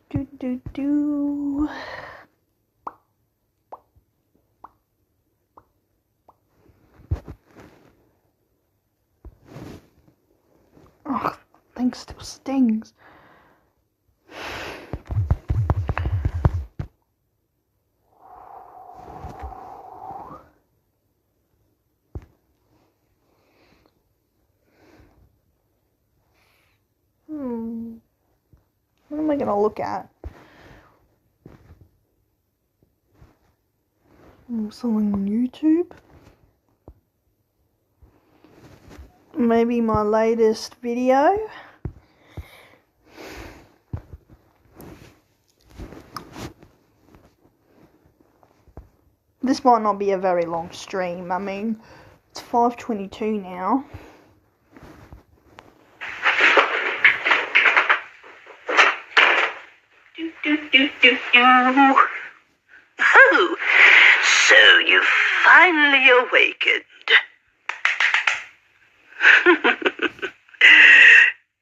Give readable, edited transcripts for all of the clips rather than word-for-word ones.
Do do do. Oh, thing still stings. What am I gonna look at? Something on YouTube? Maybe my latest video? This might not be a very long stream. I mean, it's 5:22 now. Oh, so you finally awakened.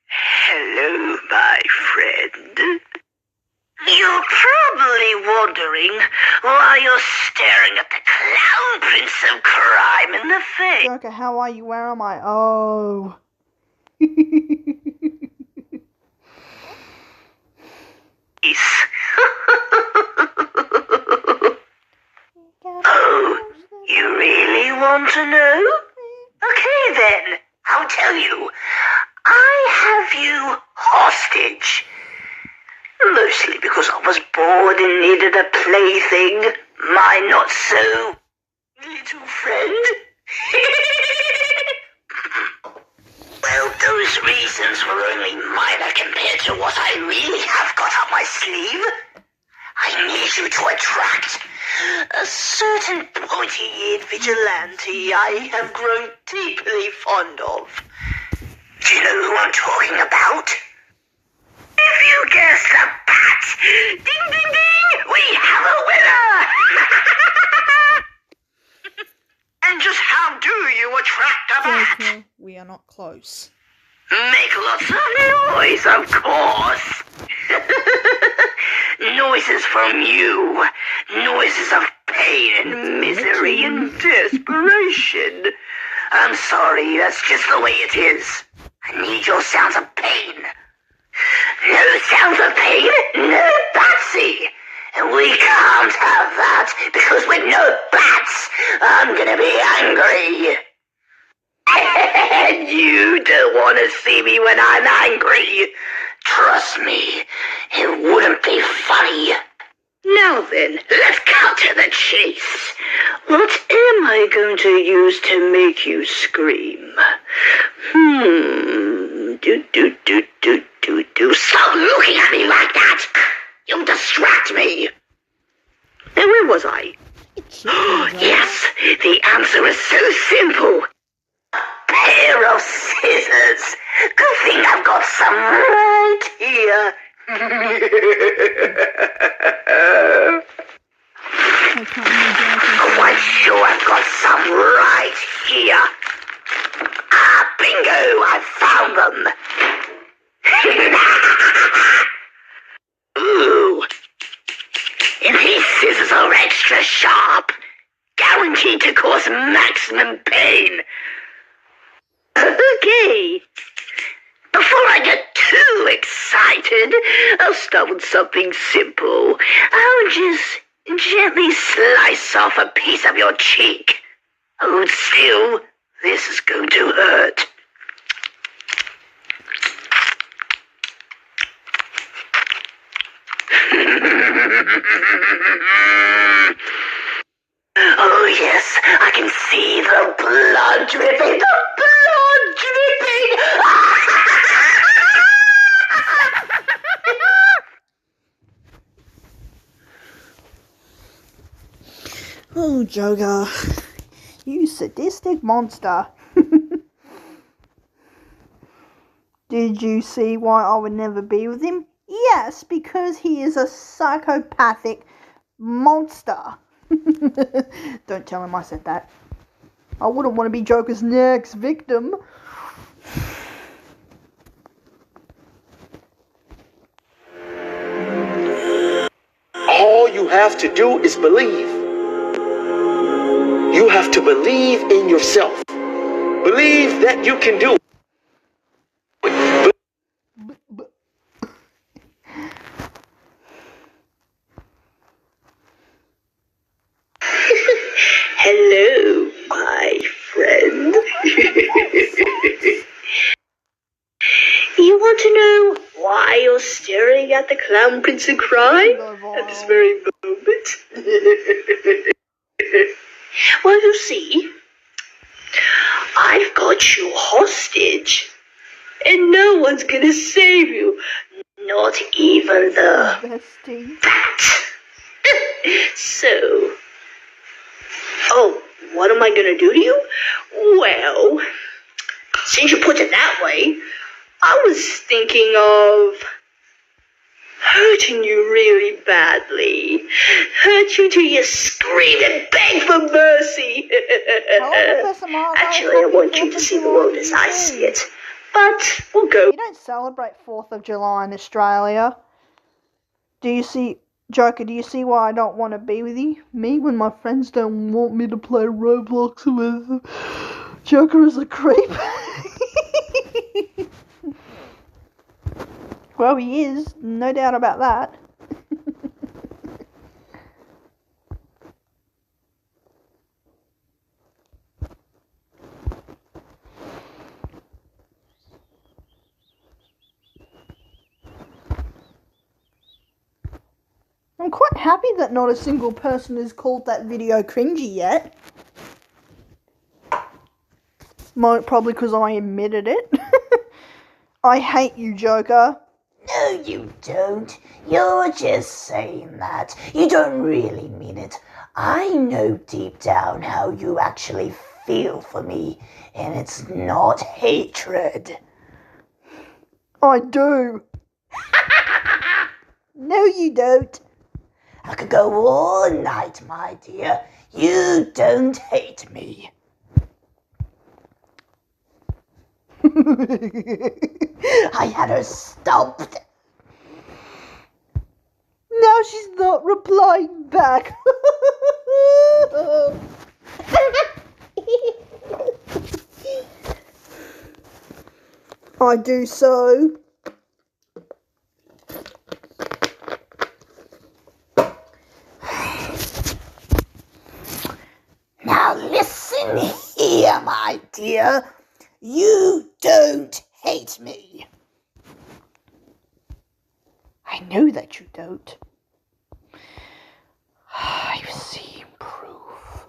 Hello, my friend. You're probably wondering why you're staring at the clown prince of crime in the face. Joker, how are you? Where am I? Oh. Oh, you really want to know? Okay then, I'll tell you. I have you hostage. Mostly because I was bored and needed a plaything. My not so little friend. Well, those reasons were only minor compared to what I really have got up my sleeve. I need you to attract a certain pointy-eared vigilante I have grown deeply fond of. Do you know who I'm talking about? If you guessed the bat, ding ding ding, we have a winner! And just how do you attract a bat? Joker, we are not close. Make lots of noise, of course. Noises from you. Noises of pain and misery and desperation. I'm sorry, that's just the way it is. I need your sounds of pain. No sounds of pain, no Batsy. And we can't have that, because with no bats, I'm gonna be angry. And you don't want to see me when I'm angry. Trust me, it wouldn't be funny. Now then, let's cut to the chase. What am I going to use to make you scream? Stop looking at me like that. You'll distract me. Now, where was I? Yes, the answer is so simple. Pair of scissors. Good thing I've got some right here. Quite sure I've got some right here. Ah, bingo, I found them. Ooh. And these scissors are extra sharp. Guaranteed to cause maximum pain. Okay. Before I get too excited, I'll start with something simple. I'll just gently slice off a piece of your cheek. Hold still. This is going to hurt. Oh yes, I can see the blood dripping. The blood dripping. Oh, Joker, you sadistic monster. Did you see why I would never be with him? Yes, because he is a psychopathic monster. Don't tell him I said that. I wouldn't want to be Joker's next victim. have to do is believe. You have to believe in yourself. Believe that you can do it. Hello, my friend. You want to know why you're staring at the Clown Prince and crying at this very moment? Well, you see, I've got you hostage, and no one's gonna save you, not even the Bestie. bat. So, what am I gonna do to you? Well, since you put it that way, I was thinking of hurting you really badly. Hurt you till you scream and beg for mercy. Actually, I want you to see the world as I see it. But we'll go. You don't celebrate 4th of July in Australia. Do you see, Joker, do you see why I don't want to be with me when my friends don't want me to play Roblox with Joker is a creep? Well, he is, no doubt about that. I'm quite happy that not a single person has called that video cringy yet. Probably because I admitted it. I hate you, Joker. No, you don't. You're just saying that. You don't really mean it. I know deep down how you actually feel for me, and it's not hatred. I do. No, you don't. I could go all night, my dear. You don't hate me. I had her stopped. Now she's not replying back. I do so. Now listen here, my dear. You don't hate me. I know that you don't. I've seen proof.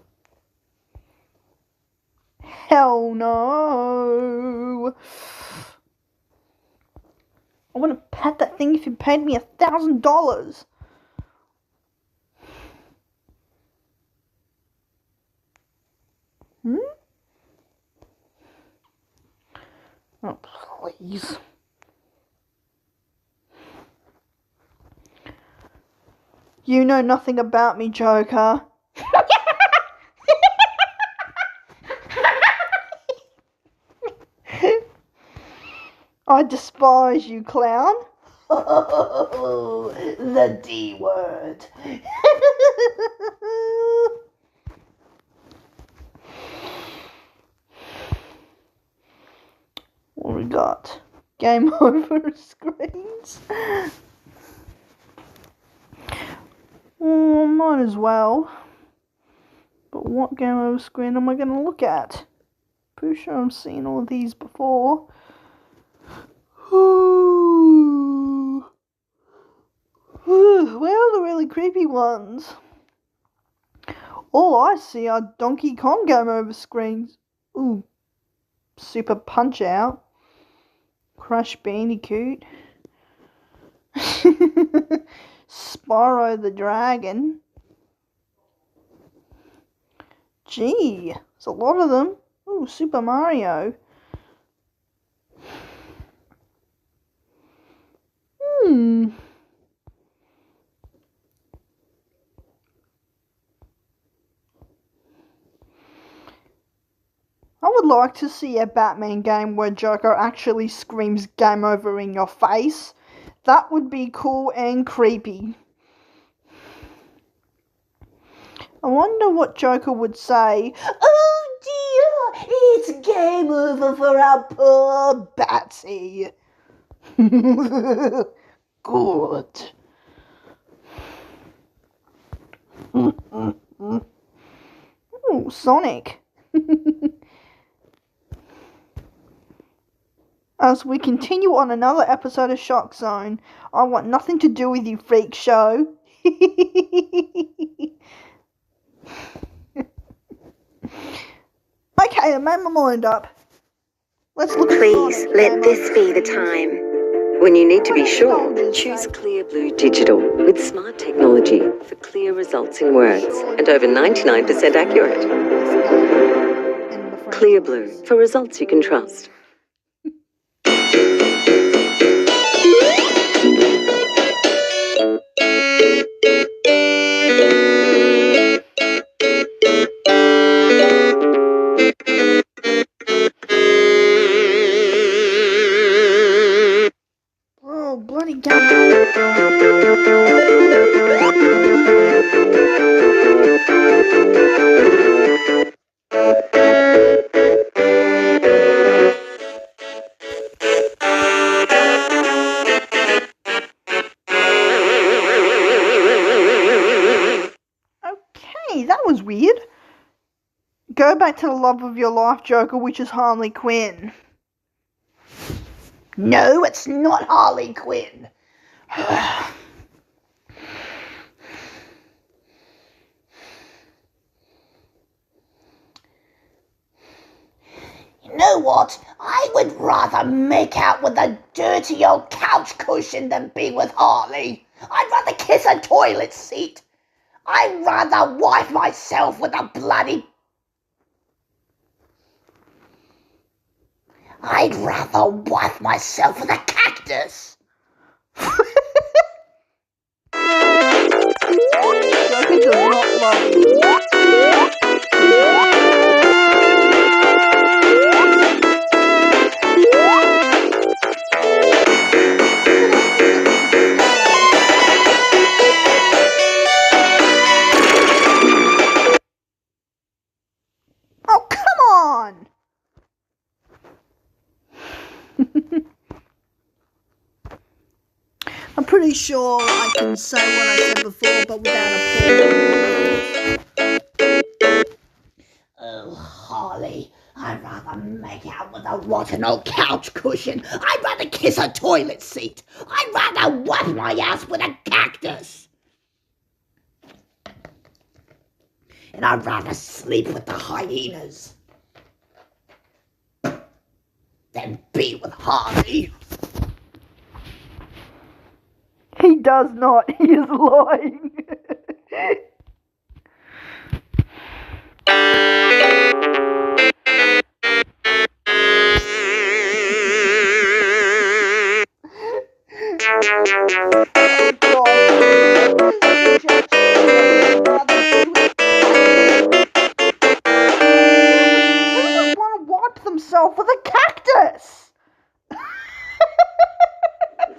Hell no. I want to pat that thing if you paid me $1,000. Oh, please. You know nothing about me, Joker. I despise you, clown. Oh, the D word. What we got? Game over screens. Well, might as well. But what game over screen am I going to look at? Pretty sure I've seen all of these before. Where are the really creepy ones? All I see are Donkey Kong game over screens. Ooh, Super Punch Out. Crash Bandicoot. Spyro the Dragon. Gee, there's a lot of them. Ooh, Super Mario. I would like to see a Batman game where Joker actually screams game over in your face. That would be cool and creepy. I wonder what Joker would say. Oh dear, it's game over for our poor Batsy. Good. Oh, Sonic. As we continue on another episode of Shock Zone, I want nothing to do with you, freak show. Okay, I made my mind up. Let's look at Please Sonic. let this be the time. When you need to be sure, choose Clear Blue Digital with smart technology for clear results in words and over 99% accurate. Clear Blue for results you can trust. Oh, bloody god. Okay, that was weird. Go back to the love of your life, Joker, which is Harley Quinn. No, it's not Harley Quinn. You know what? I would rather make out with a dirty old couch cushion than be with Harley. I'd rather kiss a toilet seat. I'd rather wipe myself with a bloody... I'd rather wipe myself with a cactus. Joker does not love you. Oh, come on! I'm pretty sure I can say what I said before, but without a pause. Oh, Harley, I'd rather make out with a rotten old couch cushion. I'd rather kiss a toilet seat. I'd rather wipe my ass with a cactus. And I'd rather sleep with the hyenas than be with Harley. He does not. He is lying. Themselves with a cactus.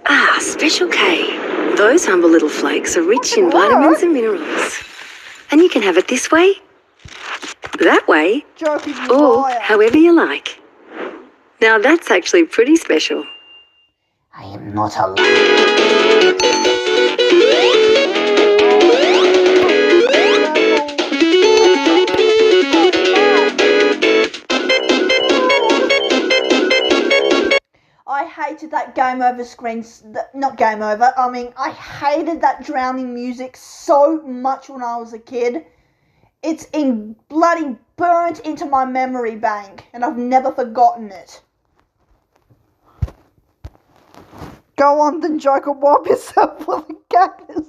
Ah, Special K. Those humble little flakes are rich in vitamins and minerals. And you can have it this way, that way, Joker, you or liar. however you like. Now that's actually pretty special. I am not a liar. I hated that game over screen, not game over, I mean, I hated that drowning music so much when I was a kid. It's bloody burnt into my memory bank, and I've never forgotten it. Go on then, Joker, wipe yourself with a cactus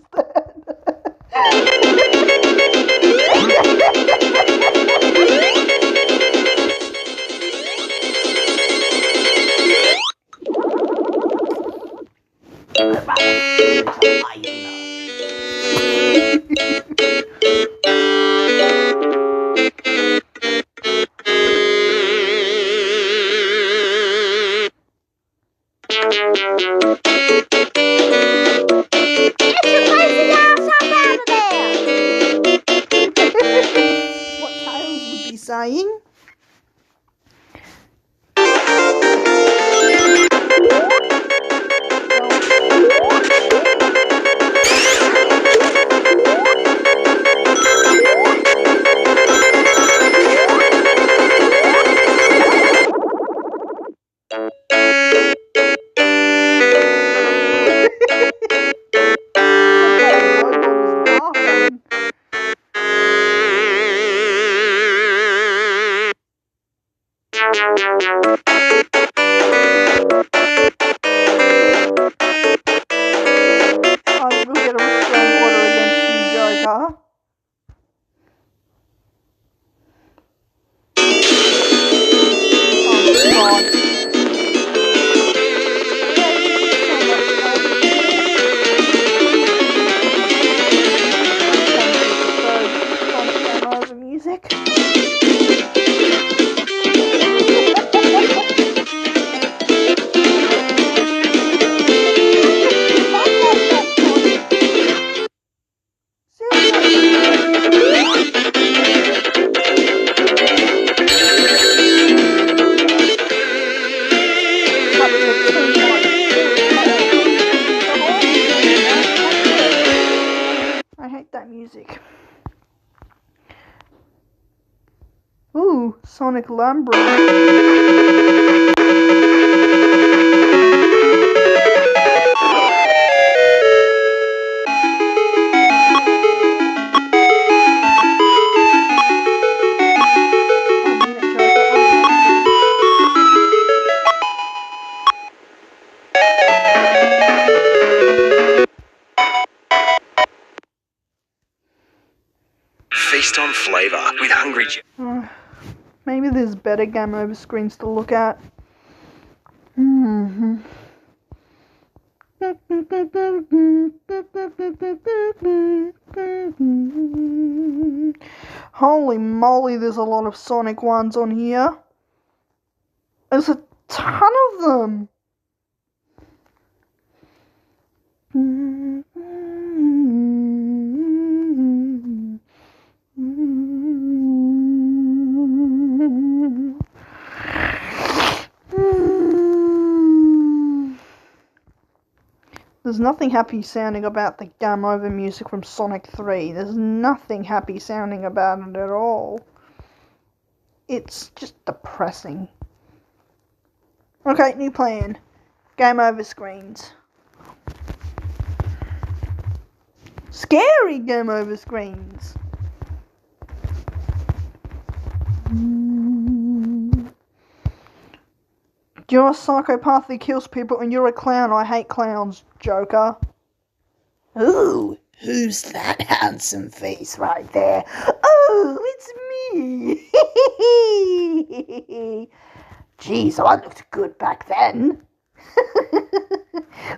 that music. Ooh, Sonic Lambro. Feast on flavour with Hungry Jack. Maybe there's better game over screens to look at. Holy moly, there's a lot of Sonic ones on here. There's a ton of them. There's nothing happy sounding about the game over music from Sonic 3. There's nothing happy sounding about it at all. It's just depressing. Okay, new plan. Game over screens. Scary game over screens. You're a psychopath who kills people and you're a clown. I hate clowns, Joker. Ooh, who's that handsome face right there? Oh, it's me. Geez, I looked good back then.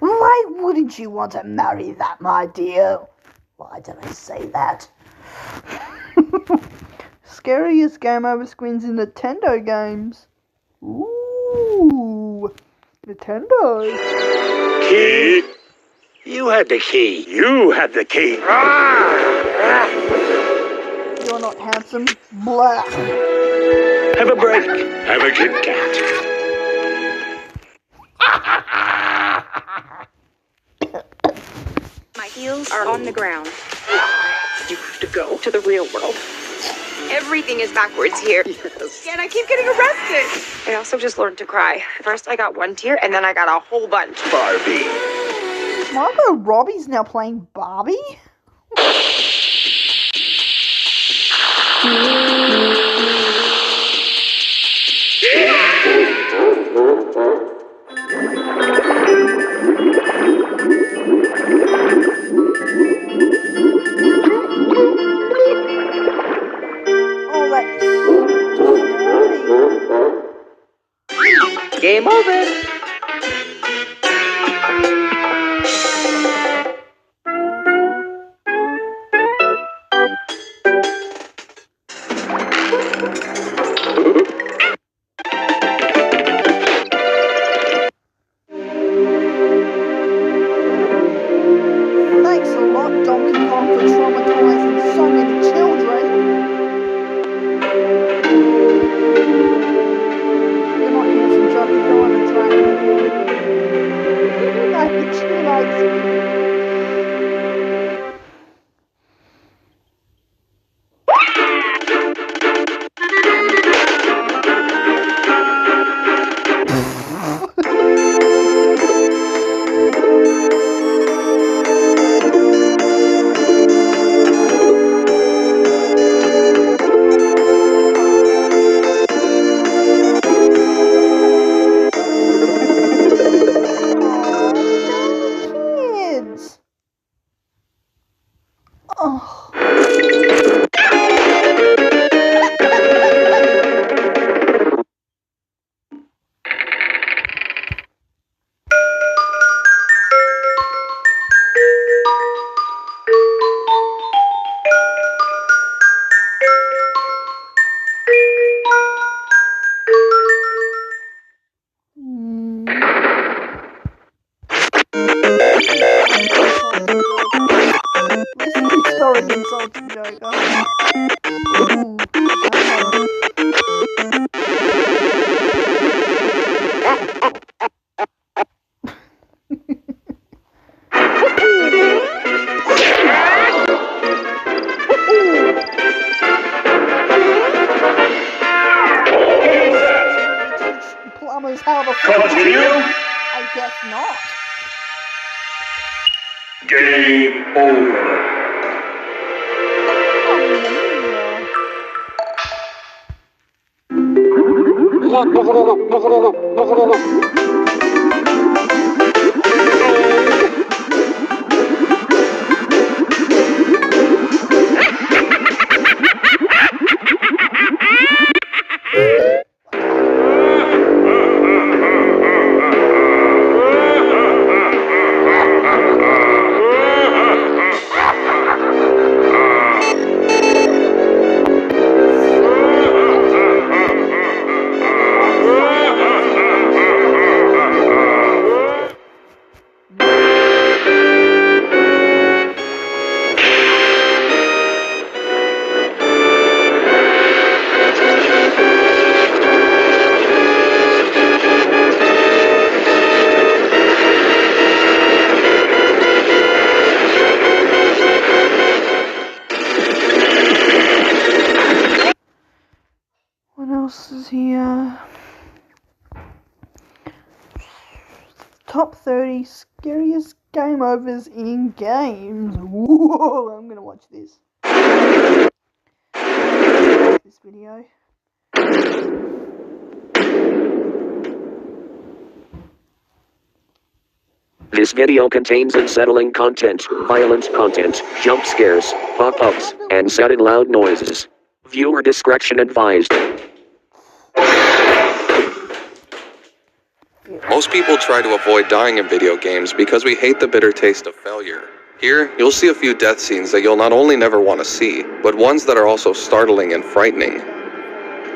Why wouldn't you want to marry that, my dear? Why did I say that? Scariest game over screens in Nintendo games. Ooh, Nintendo. Key? You had the key. You had the key. You're not handsome. Blah. Have a break. Have a Kit Kat. My heels are on the ground. You have to go to the real world. Everything is backwards here. Yes. And I keep getting arrested. I also just learned to cry. First I got one tear, and then I got a whole bunch. Barbie. Margot Robbie's now playing Barbie? Game over. Thanks a lot, Donkey Kong, for traumatizing so many children. You're not handsome, Johnny. You're unattractive. I think she likes me. Sorry, insulting Joker. Ooh, much video? I guess not. Game over. What else is here? Top 30 scariest game overs in games. Whoa, I'm gonna watch this. This video. This video contains unsettling content, violent content, jump scares, pop-ups, and sudden loud noises. Viewer discretion advised. Most people try to avoid dying in video games because we hate the bitter taste of failure. Here, you'll see a few death scenes that you'll not only never want to see, but ones that are also startling and frightening.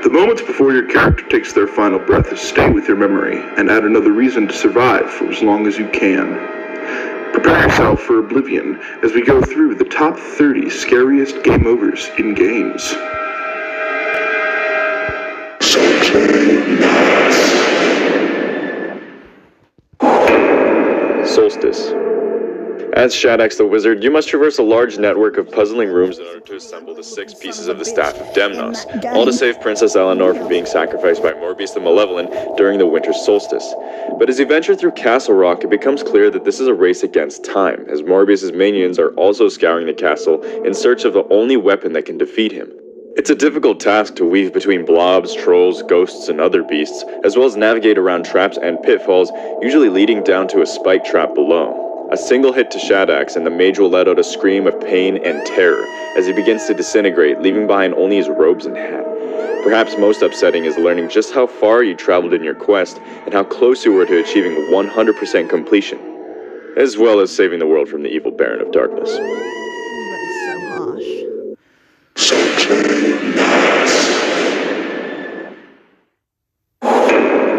The moments before your character takes their final breath stay with your memory and add another reason to survive for as long as you can. Prepare yourself for oblivion as we go through the top 30 scariest game overs in games. Solstice. As Shaddix the Wizard, you must traverse a large network of puzzling rooms in order to assemble the 6 pieces of the Staff of Demnos, all to save Princess Eleanor from being sacrificed by Morbius the Malevolent during the winter solstice. But as you venture through Castle Rock, it becomes clear that this is a race against time, as Morbius' minions are also scouring the castle in search of the only weapon that can defeat him. It's a difficult task to weave between blobs, trolls, ghosts, and other beasts, as well as navigate around traps and pitfalls, usually leading down to a spike trap below. A single hit to Shaddix and the mage will let out a scream of pain and terror as he begins to disintegrate, leaving behind only his robes and hat. Perhaps most upsetting is learning just how far you traveled in your quest and how close you were to achieving 100% completion, as well as saving the world from the evil Baron of Darkness. That is so harsh.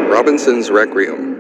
Robinson's Requiem.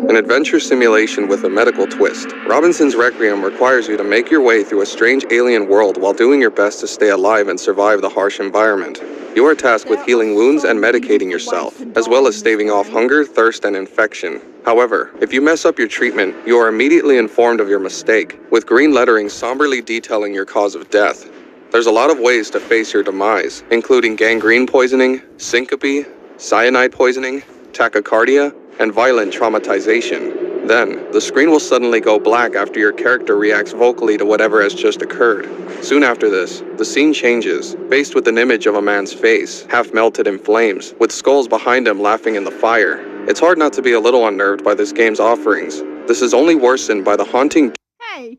An adventure simulation with a medical twist. Robinson's Requiem requires you to make your way through a strange alien world while doing your best to stay alive and survive the harsh environment. You are tasked with healing wounds and medicating yourself, as well as staving off hunger, thirst, and infection. However, if you mess up your treatment, you are immediately informed of your mistake, with green lettering somberly detailing your cause of death. There's a lot of ways to face your demise, including gangrene poisoning, syncope, cyanide poisoning, tachycardia, and violent traumatization. Then, the screen will suddenly go black after your character reacts vocally to whatever has just occurred. Soon after this, the scene changes, faced with an image of a man's face, half melted in flames, with skulls behind him laughing in the fire. It's hard not to be a little unnerved by this game's offerings. This is only worsened by the haunting... Hey,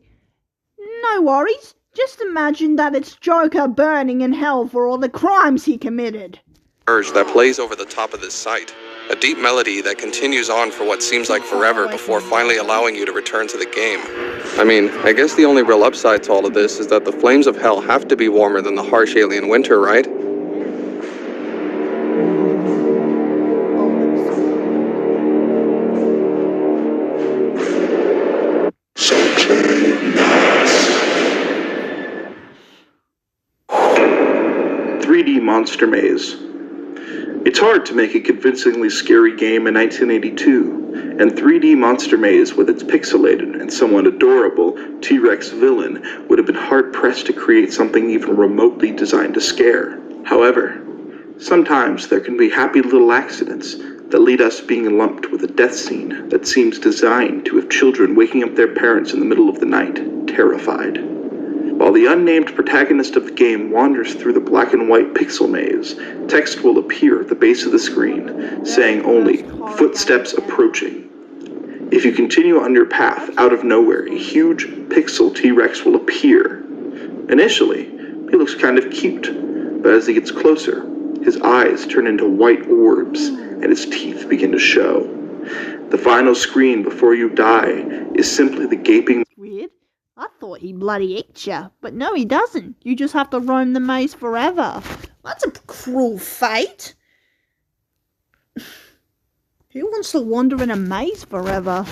no worries. Just imagine that it's Joker burning in hell for all the crimes he committed. ...urge that plays over the top of this site. A deep melody that continues on for what seems like forever before finally allowing you to return to the game. I mean, I guess the only real upside to all of this is that the flames of hell have to be warmer than the harsh alien winter, right? Monster Maze. It's hard to make a convincingly scary game in 1982, and 3D Monster Maze with its pixelated and somewhat adorable T-Rex villain would have been hard-pressed to create something even remotely designed to scare. However, sometimes there can be happy little accidents that lead us being lumped with a death scene that seems designed to have children waking up their parents in the middle of the night, terrified. While the unnamed protagonist of the game wanders through the black and white pixel maze, text will appear at the base of the screen, saying only, "Footsteps approaching." If you continue on your path, out of nowhere, a huge pixel T-Rex will appear. Initially, he looks kind of cute, but as he gets closer, his eyes turn into white orbs and his teeth begin to show. The final screen before you die is simply the gaping... Weird. I thought he bloody ate ya, but no he doesn't. You just have to roam the maze forever. That's a cruel fate. Who wants to wander in a maze forever?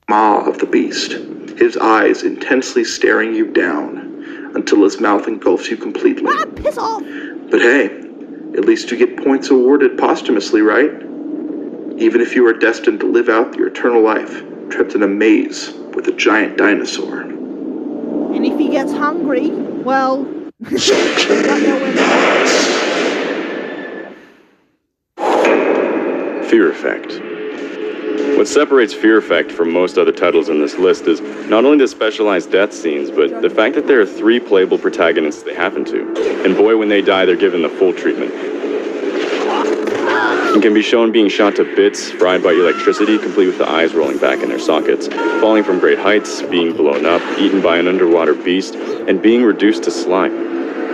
Maw of the beast, his eyes intensely staring you down until his mouth engulfs you completely. Ah, piss off! But hey, at least you get points awarded posthumously, right? Even if you are destined to live out your eternal life, trapped in a maze with a giant dinosaur. And if he gets hungry, well, you don't know where to go. Fear Effect. What separates Fear Effect from most other titles in this list is not only the specialized death scenes, but the fact that there are 3 playable protagonists they happen to. And boy, when they die, they're given the full treatment. And can be shown being shot to bits, fried by electricity, complete with the eyes rolling back in their sockets, falling from great heights, being blown up, eaten by an underwater beast, and being reduced to slime.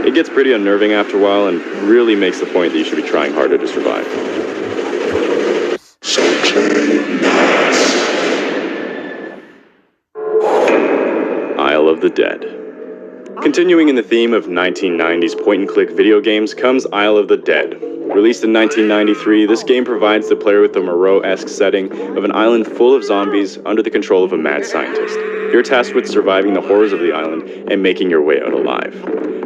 It gets pretty unnerving after a while and really makes the point that you should be trying harder to survive. Isle of the Dead. Continuing in the theme of 1990s point-and-click video games comes Isle of the Dead. Released in 1993, this game provides the player with the Moreau-esque setting of an island full of zombies under the control of a mad scientist. You're tasked with surviving the horrors of the island and making your way out alive.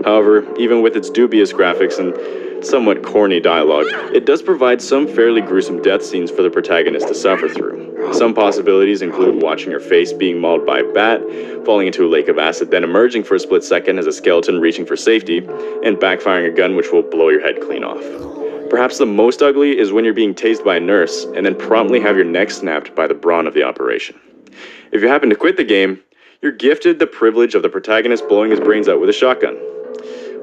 However, even with its dubious graphics and somewhat corny dialogue, it does provide some fairly gruesome death scenes for the protagonist to suffer through. Some possibilities include watching your face being mauled by a bat, falling into a lake of acid, then emerging for a split second as a skeleton reaching for safety, and backfiring a gun which will blow your head clean off. Perhaps the most ugly is when you're being tased by a nurse and then promptly have your neck snapped by the brawn of the operation. If you happen to quit the game, you're gifted the privilege of the protagonist blowing his brains out with a shotgun.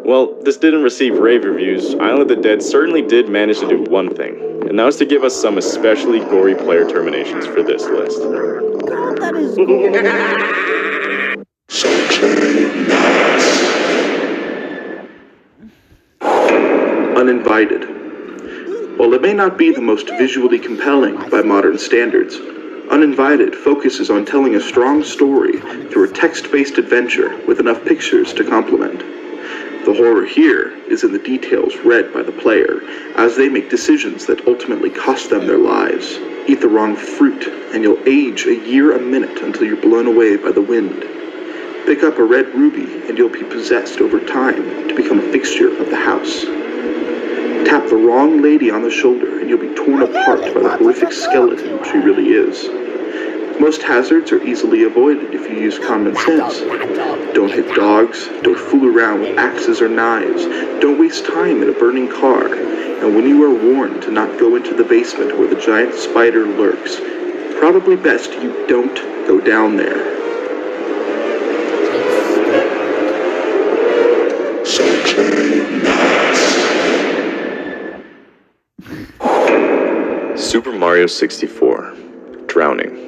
Well, this didn't receive rave reviews. Isle of the Dead certainly did manage to do one thing, and that was to give us some especially gory player terminations for this list. God, that is gory. Uninvited. While it may not be the most visually compelling by modern standards, Uninvited focuses on telling a strong story through a text-based adventure with enough pictures to complement. The horror here is in the details read by the player as they make decisions that ultimately cost them their lives. Eat the wrong fruit and you'll age a year a minute until you're blown away by the wind. Pick up a red ruby and you'll be possessed over time to become a fixture of the house. Tap the wrong lady on the shoulder and you'll be torn apart by the horrific skeleton she really is. Most hazards are easily avoided if you use common sense. Don't hit dogs, don't fool around with axes or knives, don't waste time in a burning car, and when you are warned to not go into the basement where the giant spider lurks, probably best you don't go down there. Super Mario 64. Drowning.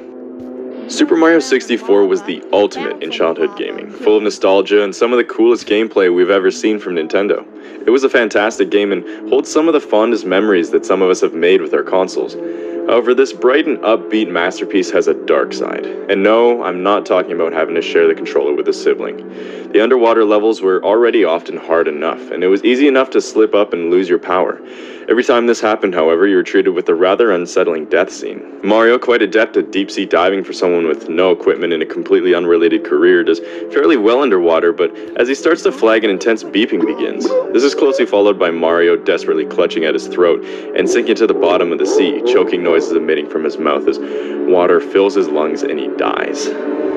Super Mario 64 was the ultimate in childhood gaming, full of nostalgia and some of the coolest gameplay we've ever seen from Nintendo. It was a fantastic game and holds some of the fondest memories that some of us have made with our consoles. However, this bright and upbeat masterpiece has a dark side. And no, I'm not talking about having to share the controller with a sibling. The underwater levels were already often hard enough, and it was easy enough to slip up and lose your power. Every time this happened, however, you were treated with a rather unsettling death scene. Mario, quite adept at deep-sea diving for someone with no equipment and a completely unrelated career, does fairly well underwater, but as he starts to flag, an intense beeping begins. This is closely followed by Mario desperately clutching at his throat and sinking to the bottom of the sea, choking noises emitting from his mouth as water fills his lungs and he dies.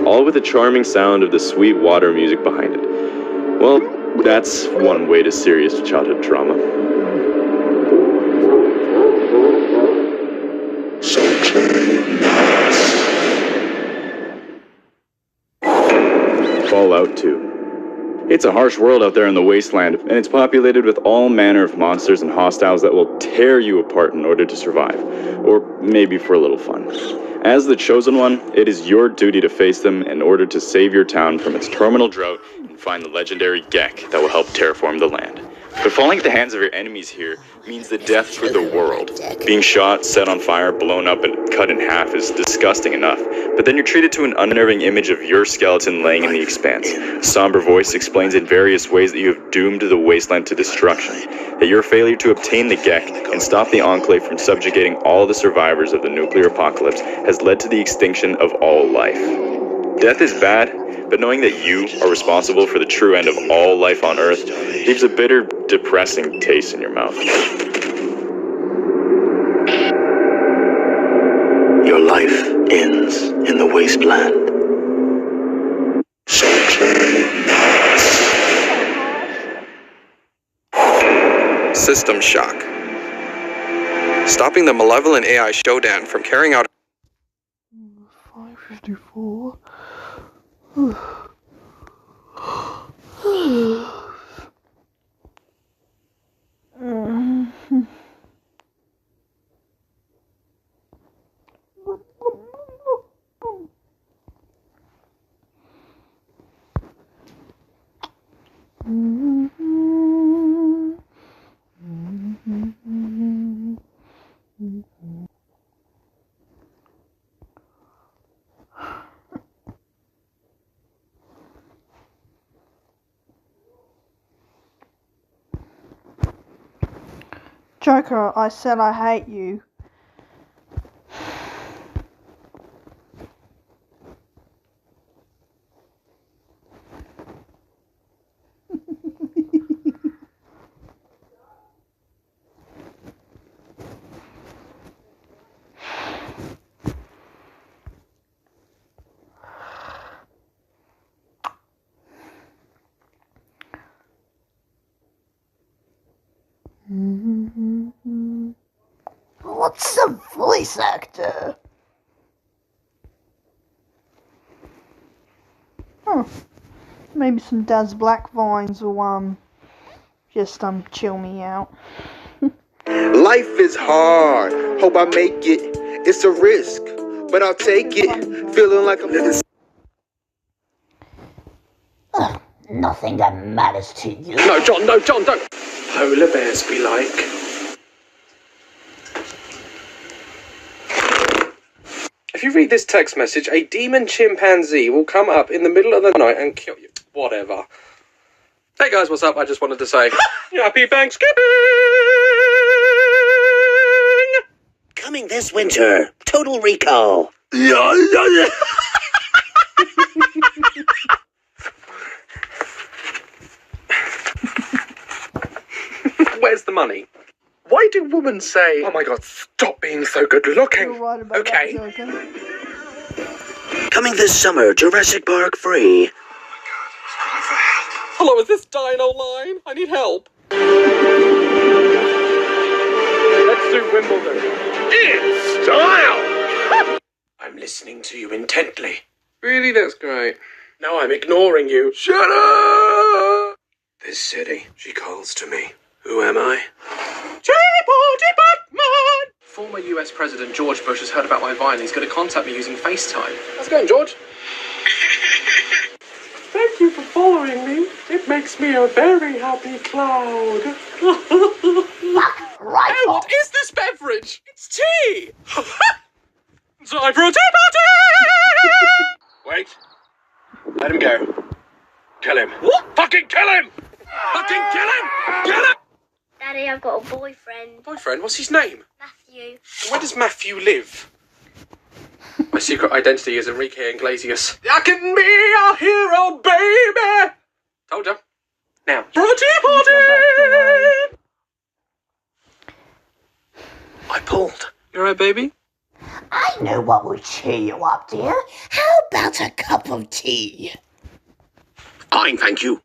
All with the charming sound of the sweet water music behind it. Well, that's one way to serious childhood trauma. all out too. It's a harsh world out there in the wasteland, and it's populated with all manner of monsters and hostiles that will tear you apart in order to survive, or maybe for a little fun. As the Chosen One, it is your duty to face them in order to save your town from its terminal drought and find the legendary Gek that will help terraform the land. But falling at the hands of your enemies here means the death for the world. Being shot, set on fire, blown up, and cut in half is disgusting enough, but then you're treated to an unnerving image of your skeleton laying in the expanse. A somber voice explains in various ways that you have doomed the wasteland to destruction, that your failure to obtain the Gek and stop the Enclave from subjugating all the survivors of the nuclear apocalypse has led to the extinction of all life. Death is bad, but knowing that you are responsible for the true end of all life on Earth leaves a bitter, depressing taste in your mouth. Your life ends in the wasteland. System shock. Stopping the malevolent AI Shodan from carrying out 554. Joker, I said I hate you. What's a voice actor? Oh, maybe some Daz Black Vines will just chill me out. Life is hard. Hope I make it. It's a risk, but I'll take it. Feeling like I'm living. Nothing that matters to you. No, John, don't. Polar bears be like. If you read this text message, a demon chimpanzee will come up in the middle of the night and kill you. Whatever. Hey guys, what's up? I just wanted to say Happy Thanksgiving! Coming this winter, Total Recall. Where's the money? Why do women say, oh my god, stop being so good looking? You're right about Okay. that, Joker. Coming this summer, Jurassic Park free. Hello, is this Dino Line? I need help. Let's do Wimbledon. In style! I'm listening to you intently. Really? That's great. Now I'm ignoring you. Shut up! This city, she calls to me. Who am I? Tea Batman! Former US President George Bush has heard about my Vine. He's going to contact me using FaceTime. How's it going, George? Thank you for following me. It makes me a very happy cloud. Right Hey, what is this beverage? It's tea! Time for a tea party! Wait. Let him go. Kill him. What? Fucking kill him! Fucking kill him! Kill him! Daddy, I've got a boyfriend. Boyfriend? What's his name? Matthew. Where does Matthew live? My secret identity is Enrique Iglesias. I can be a hero, baby! Told ya. Now, for a tea party! I pulled. You alright, baby? I know what will cheer you up, dear. How about a cup of tea? Fine, thank you.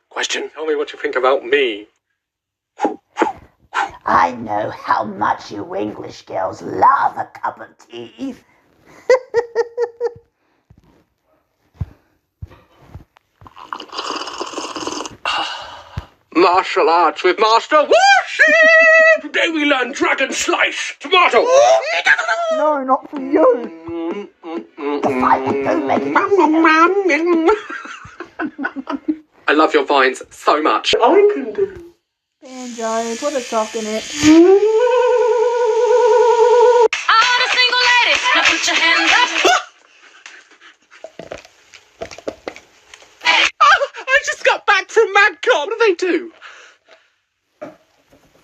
Question. Tell me what you think about me. I know how much you English girls love a cup of tea. Martial arts with Master Worship! Today we learn Dragon Slice! Tomato! No, not from you. I love your vines so much. I can do. Banjo, put a sock in it. All the single ladies, now put your hands up. I just got back from MadCon. What do they do?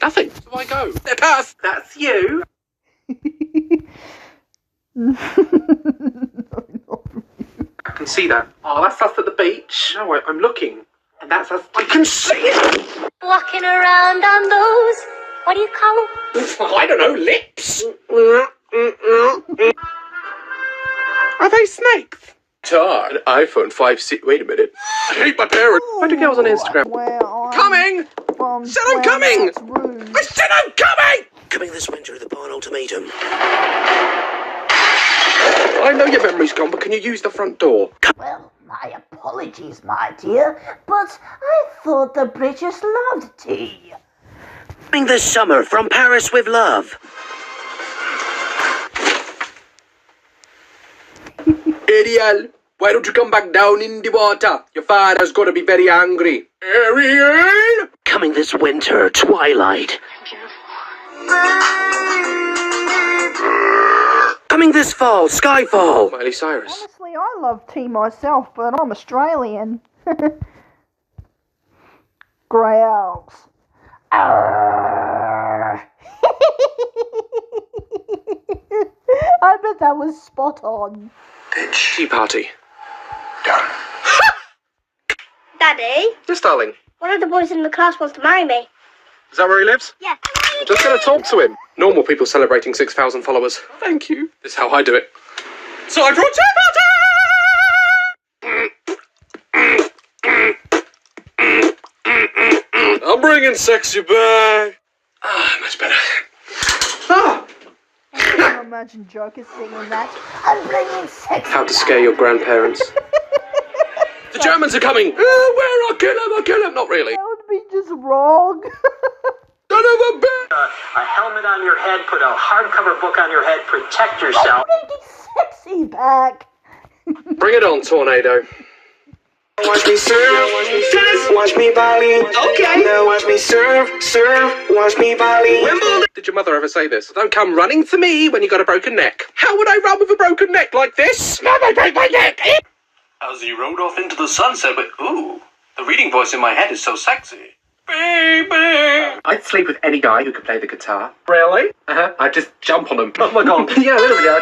Nothing. So I go. They're past. That's you. I can see that. Oh, that's us at the beach. No, I'm looking. And that's us. I can see it. Walking around on those, what do you call them? I don't know, lips. Are they snakes? An iPhone 5C. Wait a minute. I hate my parents. Why do girls on Instagram? Coming! Said I'm coming! I said I'm coming! Coming this winter, the Barn Ultimatum. I know your memory's gone, but can you use the front door? Well, my apologies, my dear, but I thought the British loved tea. Coming this summer from Paris with love. Ariel, why don't you come back down in the water? Your father's gonna be very angry. Ariel! Coming this winter, Twilight. Coming this fall, Skyfall. Miley Cyrus. Honestly, I love tea myself, but I'm Australian. Growls. I bet that was spot on. Tea party. Done. Daddy, Yes, darling. one of the boys in the class wants to marry me. Is that where he lives? Yeah. I'm just gonna talk to him. Normal people celebrating 6,000 followers. Thank you. This is how I do it. So I brought tea party! I'm bringing sexy back. Ah, much better. Ah! I can imagine Joker singing that. I'm bringing sex. How to scare your grandparents. The Germans are coming! I'll kill him! Not really. That would be just wrong. Son of a bitch! A helmet on your head, put a hardcover book on your head, protect yourself. I'm bringing sexy back. Bring it on, Tornado. Watch me serve, watch me volley. Okay. Now watch me serve, watch me volley. Did your mother ever say this? Don't come running to me when you got a broken neck. How would I run with a broken neck like this? Now they break my neck! As he rode off into the sunset with, ooh, the reading voice in my head is so sexy. Baby! I'd sleep with any guy who could play the guitar. Really? Uh-huh. I'd just jump on him. Oh my god. Yeah, literally.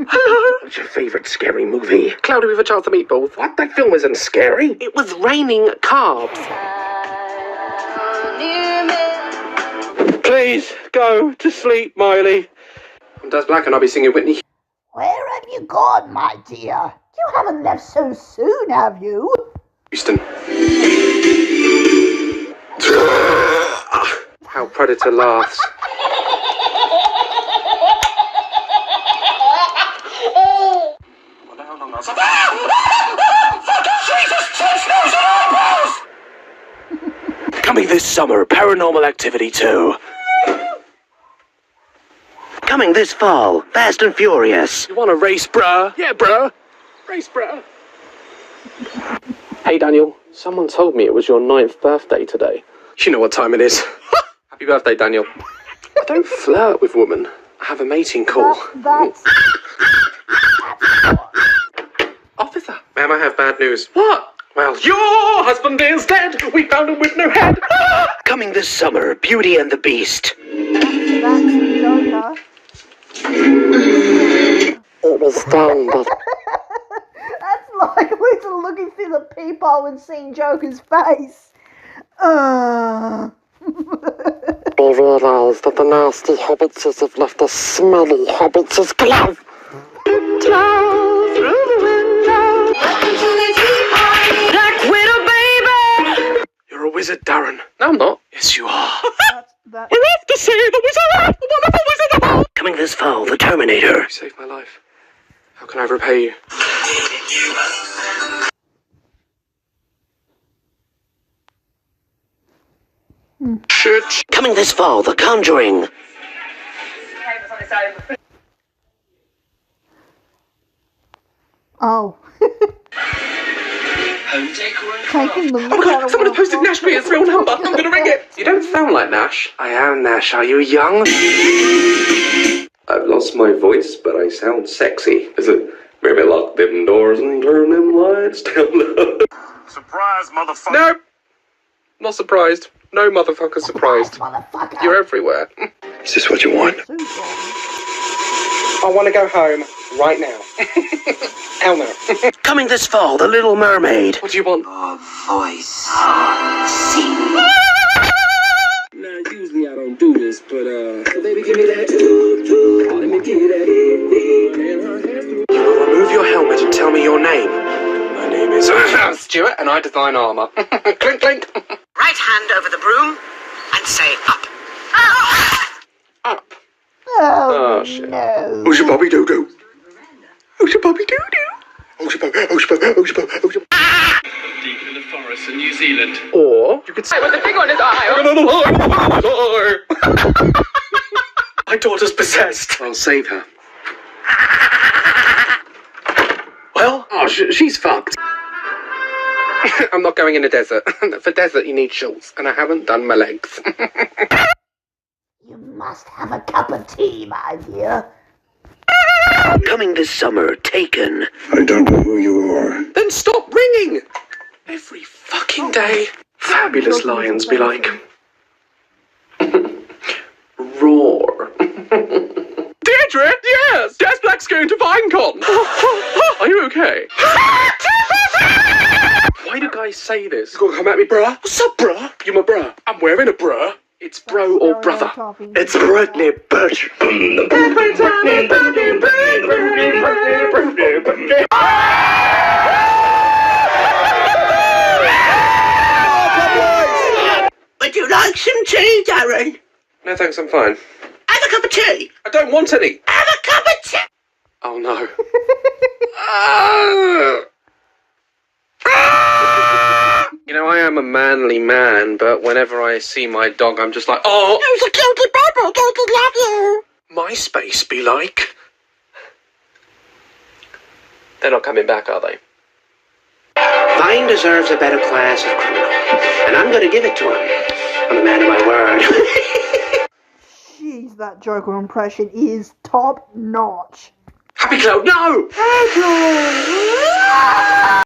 Hello. What's your favourite scary movie? Cloudy with a Chance of Meatballs. What? That film isn't scary. It was raining carbs. Please, go to sleep, Miley. I'm Des Black and I'll be singing Whitney. Where have you gone, my dear? You haven't left so soon, have you? Houston. How Predator laughs. Coming this summer, Paranormal Activity 2. Coming this fall, Fast and Furious. You want a race, bruh? Yeah, bruh. Race, bruh. Hey, Daniel. Someone told me it was your 9th birthday today. You know what time it is. Happy birthday, Daniel. I don't flirt with women. I have a mating call. Officer. Ma'am, I have bad news. What? Well, your husband is dead. We found him with no head. Coming this summer, Beauty and the Beast. That's Joker. It was done, but... That's like we're looking through the peephole and seeing Joker's face. We realised that the nasty hobbitses have left a smelly hobbitses glove. You're a wizard, Darren. No, I'm not. Yes, you are. That's that. We're off to see the wizard! The wonderful Wizard of Oz! Coming this fall, The Terminator. You saved my life. How can I repay you? Shit. Coming this fall, The Conjuring. Oh. Taking the Oh my god, someone has posted Nash be his real number. I'm gonna ring it. You don't sound like Nash. I am Nash. Are you young? I've lost my voice, but I sound sexy. Is it maybe lock them doors and turn them lights down low? Surprise, motherfucker. No. Not surprised. No motherfucker surprised. Motherfucker. You're everywhere. Is this what you want? I want to go home right now. Hell no. Coming this fall, The Little Mermaid. What do you want? Voice. Now, usually I don't do this, but, baby, give me that. Let me give you that. Remove your helmet and tell me your name. My name is Stuart, and I design armor. Clink, clink. Right hand over the broom and say up. Up. Oh, shit. no. Who's your Bobby Doo-Doo? Who's your Bobby Doo-Doo? Who's your Bobby? Who's your Bobby? Who's your Bobby? Who's your Deep in the forest in New Zealand. Or you could say with the thing on his eye. My daughter's possessed. I'll save her. Well, she's fucked. I'm not going in the desert. For desert, you need shorts, and I haven't done my legs. You must have a cup of tea, my dear. Coming this summer, Taken. I don't know who you are. Then stop ringing! Every fucking day. Fabulous lions be like. Roar. Deirdre? Yes! Jazz Black's going to Vinecon! Are you okay? Why do guys say this? You gonna come at me, bruh? What's up, bruh? You my bruh. I'm wearing a bruh. It's bro or brother. It's Britney, bitch. Would you like some tea, Darren? No thanks, I'm fine. Have a cup of tea. I don't want any. Have a cup of tea. Oh no. You know, I am a manly man, but whenever I see my dog, I'm just like, oh! Who's a cutie baby? Don't love you. My space be like. They're not coming back, are they? Vine deserves a better class of criminal, and I'm going to give it to him. I'm a man of my word. Jeez, that Joker impression is top notch. Happy Cloud, no!